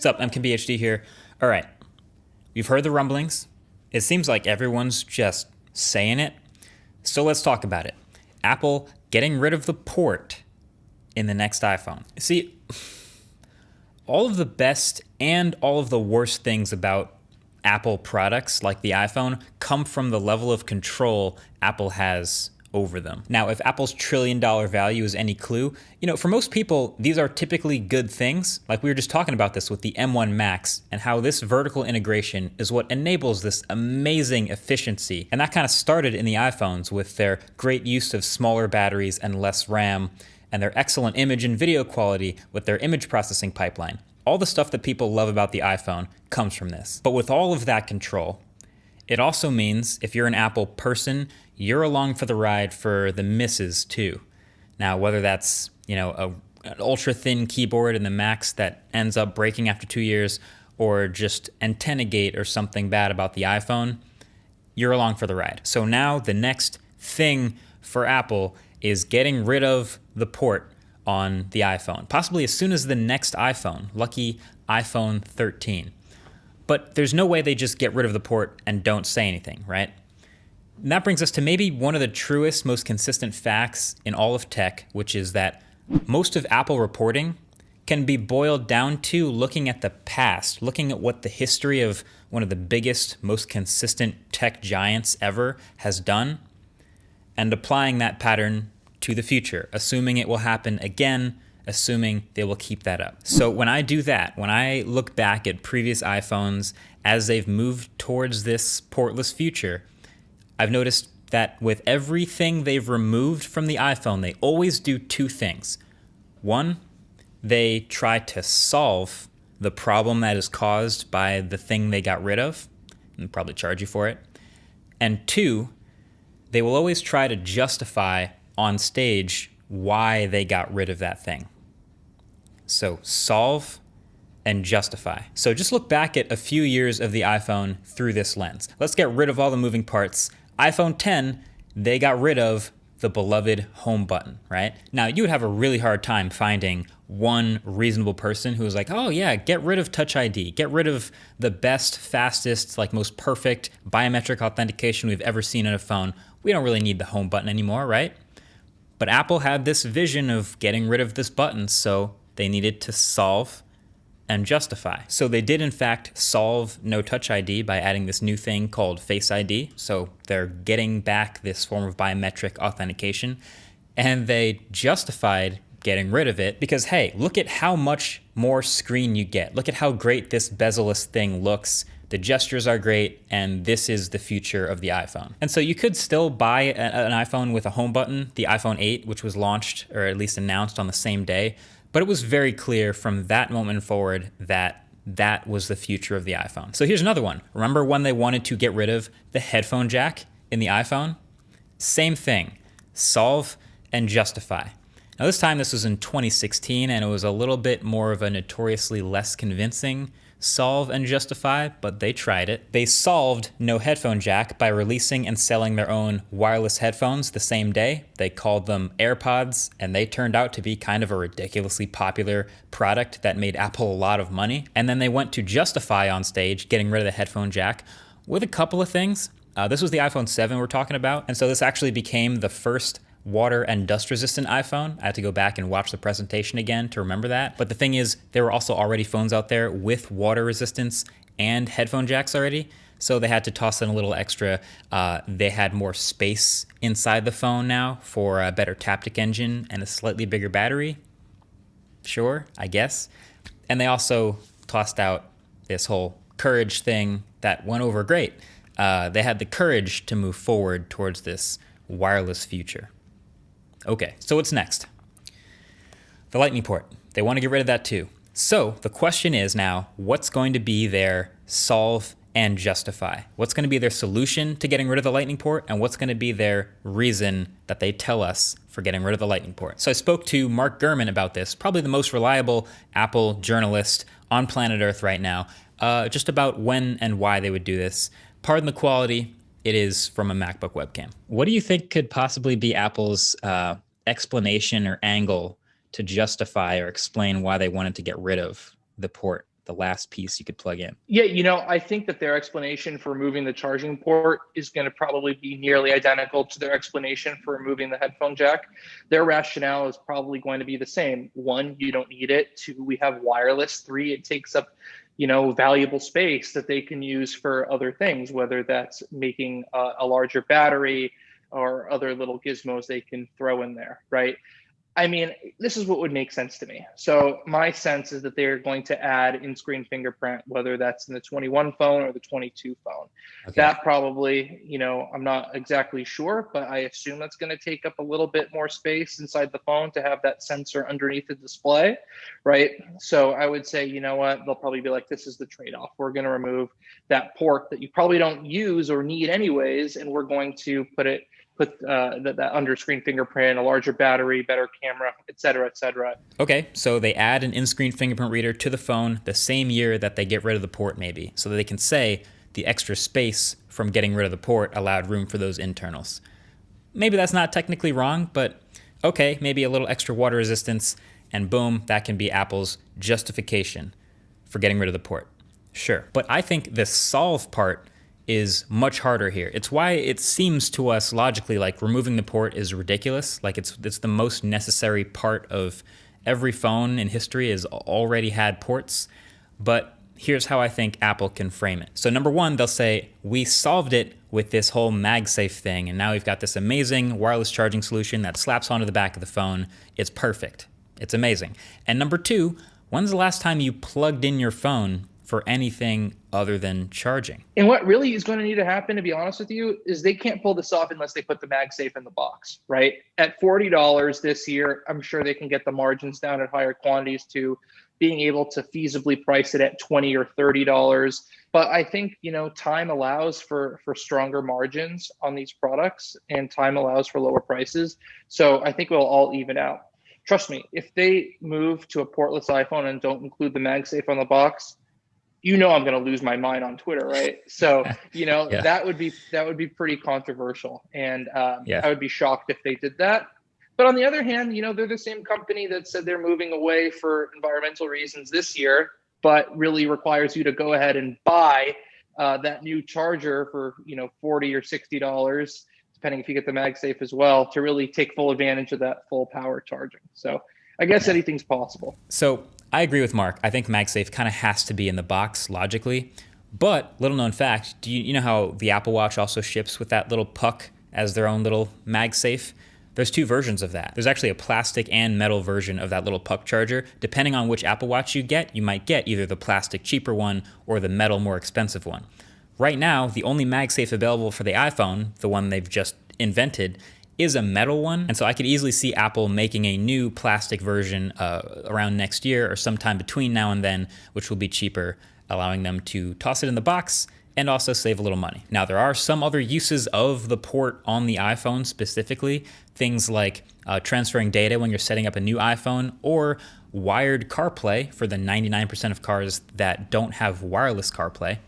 What's up, MKBHD here. All right, we've heard the rumblings. It seems like everyone's just saying it. So let's talk about it. Apple getting rid of the port in the next iPhone. See, all of the best and all of the worst things about Apple products like the iPhone come from the level of control Apple has over them. Now, if Apple's $1 trillion value is any clue, for most people, these are typically good things. Like we were just talking about this with the M1 Max and how this vertical integration is what enables this amazing efficiency. And that kind of started in the iPhones with their great use of smaller batteries and less RAM, and their excellent image and video quality with their image processing pipeline. All the stuff that people love about the iPhone comes from this. But with all of that control, it also means if you're an Apple person, you're along for the ride for the misses too. Now, whether that's an ultra thin keyboard in the Max that ends up breaking after 2 years, or just AntennaGate or something bad about the iPhone, you're along for the ride. So now the next thing for Apple is getting rid of the port on the iPhone, possibly as soon as the next iPhone, lucky iPhone 13. But there's no way they just get rid of the port and don't say anything, right? And that brings us to maybe one of the truest, most consistent facts in all of tech, which is that most of Apple reporting can be boiled down to looking at the past, looking at what the history of one of the biggest, most consistent tech giants ever has done, and applying that pattern to the future, assuming it will happen again, assuming they will keep that up. So when I do that, when I look back at previous iPhones as they've moved towards this portless future, I've noticed that with everything they've removed from the iPhone, they always do two things. One, they try to solve the problem that is caused by the thing they got rid of, and probably charge you for it. And two, they will always try to justify on stage why they got rid of that thing. So solve and justify. So just look back at a few years of the iPhone through this lens. Let's get rid of all the moving parts. iPhone 10, they got rid of the beloved home button, right? Now, you would have a really hard time finding one reasonable person who was like, oh yeah, get rid of Touch ID, get rid of the best, fastest, most perfect biometric authentication we've ever seen on a phone. We don't really need the home button anymore, right? But Apple had this vision of getting rid of this button, so they needed to solve and justify. So they did in fact solve no Touch ID by adding this new thing called Face ID. So they're getting back this form of biometric authentication, and they justified getting rid of it because, hey, look at how much more screen you get. Look at how great this bezel-less thing looks. The gestures are great, and this is the future of the iPhone. And so you could still buy an iPhone with a home button, the iPhone 8, which was launched or at least announced on the same day. But it was very clear from that moment forward that that was the future of the iPhone. So here's another one. Remember when they wanted to get rid of the headphone jack in the iPhone? Same thing. Solve and justify. Now this time this was in 2016, and it was a little bit more of a notoriously less convincing solve and justify, but they tried it. They solved no headphone jack by releasing and selling their own wireless headphones the same day. They called them AirPods, and they turned out to be kind of a ridiculously popular product that made Apple a lot of money. And then they went to justify on stage getting rid of the headphone jack with a couple of things. This was the iPhone 7 we're talking about, and so this actually became the first water and dust resistant iPhone. I had to go back and watch the presentation again to remember that. But the thing is, there were also already phones out there with water resistance and headphone jacks already. So they had to toss in a little extra. They had more space inside the phone now for a better Taptic engine and a slightly bigger battery. Sure, I guess. And they also tossed out this whole courage thing that went over great. They had the courage to move forward towards this wireless future. Okay, so what's next? The Lightning port. They want to get rid of that too. So the question is now, what's going to be their solve and justify? What's going to be their solution to getting rid of the Lightning port, and what's going to be their reason that they tell us for getting rid of the Lightning port? So I spoke to Mark Gurman about this, probably the most reliable Apple journalist on planet Earth right now, just about when and why they would do this. Pardon the quality. It is from a MacBook webcam. What do you think could possibly be Apple's explanation or angle to justify or explain why they wanted to get rid of the port the last piece you could plug in. Yeah, I think that their explanation for removing the charging port is going to probably be nearly identical to their explanation for removing the headphone jack. Their rationale is probably going to be the same. One, you don't need it. Two, we have wireless. Three, it takes up, valuable space that they can use for other things, whether that's making a larger battery or other little gizmos they can throw in there, right? I mean, this is what would make sense to me. So my sense is that they're going to add in-screen fingerprint, whether that's in the 21 phone or the 22 phone. Okay. That probably, I'm not exactly sure, but I assume that's going to take up a little bit more space inside the phone to have that sensor underneath the display, right? So I would say, you know what, they'll probably be like, this is the trade-off. We're going to remove that port that you probably don't use or need anyways, and we're going to put that under-screen fingerprint, a larger battery, better camera, et cetera, et cetera. Okay, so they add an in-screen fingerprint reader to the phone the same year that they get rid of the port maybe, so that they can say the extra space from getting rid of the port allowed room for those internals. Maybe that's not technically wrong, but okay, maybe a little extra water resistance, and boom, that can be Apple's justification for getting rid of the port. Sure, but I think the solve part is much harder here. It's why it seems to us logically like removing the port is ridiculous. Like it's the most necessary part of every phone in history has already had ports. But here's how I think Apple can frame it. So number one, they'll say, we solved it with this whole MagSafe thing, and now we've got this amazing wireless charging solution that slaps onto the back of the phone. It's perfect. It's amazing. And number two, when's the last time you plugged in your phone for anything other than charging? And what really is going to need to happen, to be honest with you, is they can't pull this off unless they put the MagSafe in the box, right? At $40 this year, I'm sure they can get the margins down at higher quantities to being able to feasibly price it at $20 or $30. But I think, time allows for stronger margins on these products, and time allows for lower prices. So I think it'll all even out. Trust me, if they move to a portless iPhone and don't include the MagSafe on the box, I'm going to lose my mind on Twitter, right? So, yeah. that would be pretty controversial, and I would be shocked if they did that. But on the other hand, they're the same company that said they're moving away for environmental reasons this year, but really requires you to go ahead and buy that new charger for $40 or $60, depending if you get the MagSafe as well, to really take full advantage of that full power charging. So I guess anything's possible. So I agree with Mark. I think MagSafe kind of has to be in the box logically. But little known fact, do you know how the Apple Watch also ships with that little puck as their own little MagSafe? There's two versions of that. There's actually a plastic and metal version of that little puck charger. Depending on which Apple Watch you get, you might get either the plastic cheaper one or the metal more expensive one. Right now, the only MagSafe available for the iPhone, the one they've just invented, is a metal one. And so I could easily see Apple making a new plastic version around next year or sometime between now and then, which will be cheaper, allowing them to toss it in the box and also save a little money. Now, there are some other uses of the port on the iPhone specifically, things like transferring data when you're setting up a new iPhone, or wired CarPlay for the 99% of cars that don't have wireless CarPlay.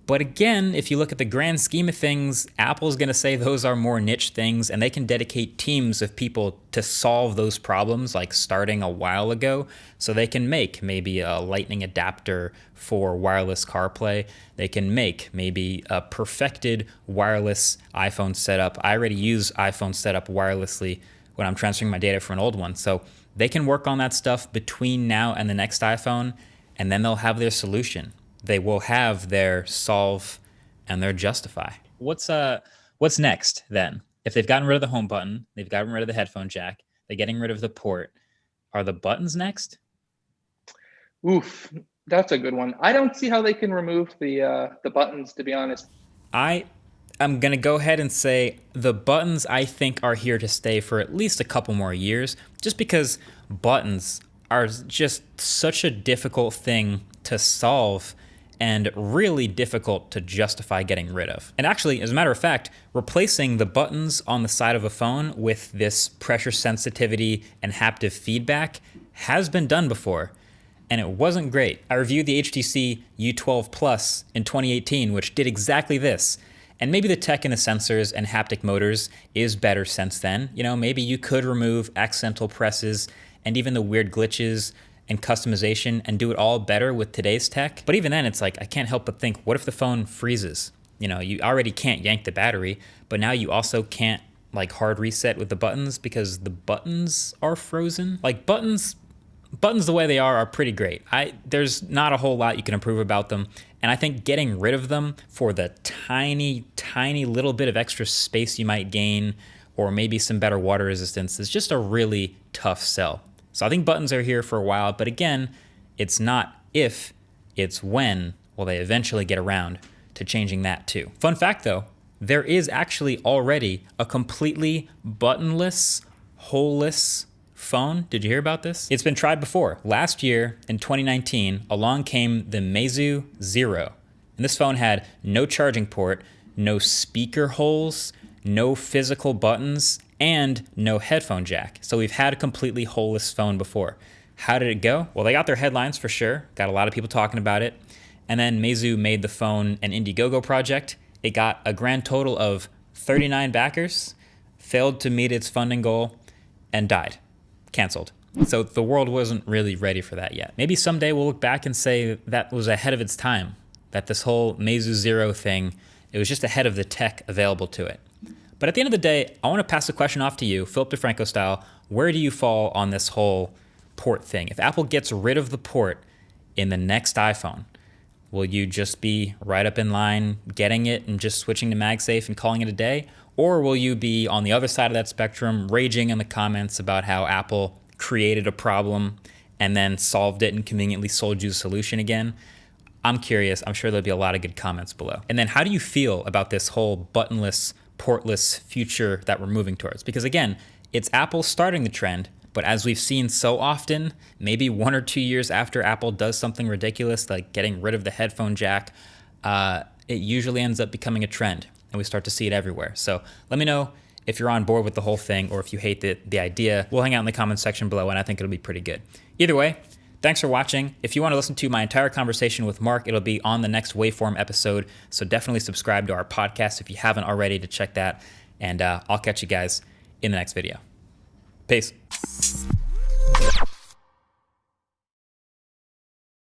But again, if you look at the grand scheme of things, Apple's going to say those are more niche things, and they can dedicate teams of people to solve those problems, like starting a while ago. So they can make maybe a lightning adapter for wireless CarPlay. They can make maybe a perfected wireless iPhone setup. I already use iPhone setup wirelessly when I'm transferring my data from an old one. So they can work on that stuff between now and the next iPhone, and then they'll have their solution. They will have their solve and their justify. What's next then? If they've gotten rid of the home button, they've gotten rid of the headphone jack, they're getting rid of the port, are the buttons next? Oof, that's a good one. I don't see how they can remove the buttons, to be honest. I'm going to go ahead and say the buttons, I think, are here to stay for at least a couple more years, just because buttons are just such a difficult thing to solve and really difficult to justify getting rid of. And actually, as a matter of fact, replacing the buttons on the side of a phone with this pressure sensitivity and haptic feedback has been done before, and it wasn't great. I reviewed the HTC U12 Plus in 2018, which did exactly this. And maybe the tech in the sensors and haptic motors is better since then. Maybe you could remove accidental presses and even the weird glitches and customization and do it all better with today's tech. But even then, it's like, I can't help but think, what if the phone freezes? You know, you already can't yank the battery, but now you also can't like hard reset with the buttons because the buttons are frozen. Like buttons the way they are pretty great. There's not a whole lot you can improve about them. And I think getting rid of them for the tiny little bit of extra space you might gain, or maybe some better water resistance, is just a really tough sell. So I think buttons are here for a while, but again, it's not if, it's when will they eventually get around to changing that too. Fun fact though, there is actually already a completely buttonless, holeless phone. Did you hear about this? It's been tried before. Last year in 2019, along came the Meizu Zero. And this phone had no charging port, no speaker holes, no physical buttons, and no headphone jack. So we've had a completely holeless phone before. How did it go? Well, they got their headlines for sure. Got a lot of people talking about it. And then Meizu made the phone an Indiegogo project. It got a grand total of 39 backers, failed to meet its funding goal, and died. Canceled. So the world wasn't really ready for that yet. Maybe someday we'll look back and say that was ahead of its time, that this whole Meizu Zero thing, it was just ahead of the tech available to it. But at the end of the day, I want to pass the question off to you, Philip DeFranco style. Where do you fall on this whole port thing? If Apple gets rid of the port in the next iPhone, will you just be right up in line getting it and just switching to MagSafe and calling it a day? Or will you be on the other side of that spectrum, raging in the comments about how Apple created a problem and then solved it and conveniently sold you the solution again? I'm curious. I'm sure there'll be a lot of good comments below. And then how do you feel about this whole buttonless, portless future that we're moving towards? Because again, it's Apple starting the trend, but as we've seen so often, maybe 1 or 2 years after Apple does something ridiculous, like getting rid of the headphone jack, it usually ends up becoming a trend. And we start to see it everywhere. So let me know if you're on board with the whole thing or if you hate the idea. We'll hang out in the comments section below, and I think it'll be pretty good. Either way, thanks for watching. If you want to listen to my entire conversation with Mark, it'll be on the next Waveform episode. So definitely subscribe to our podcast if you haven't already to check that. And I'll catch you guys in the next video. Peace.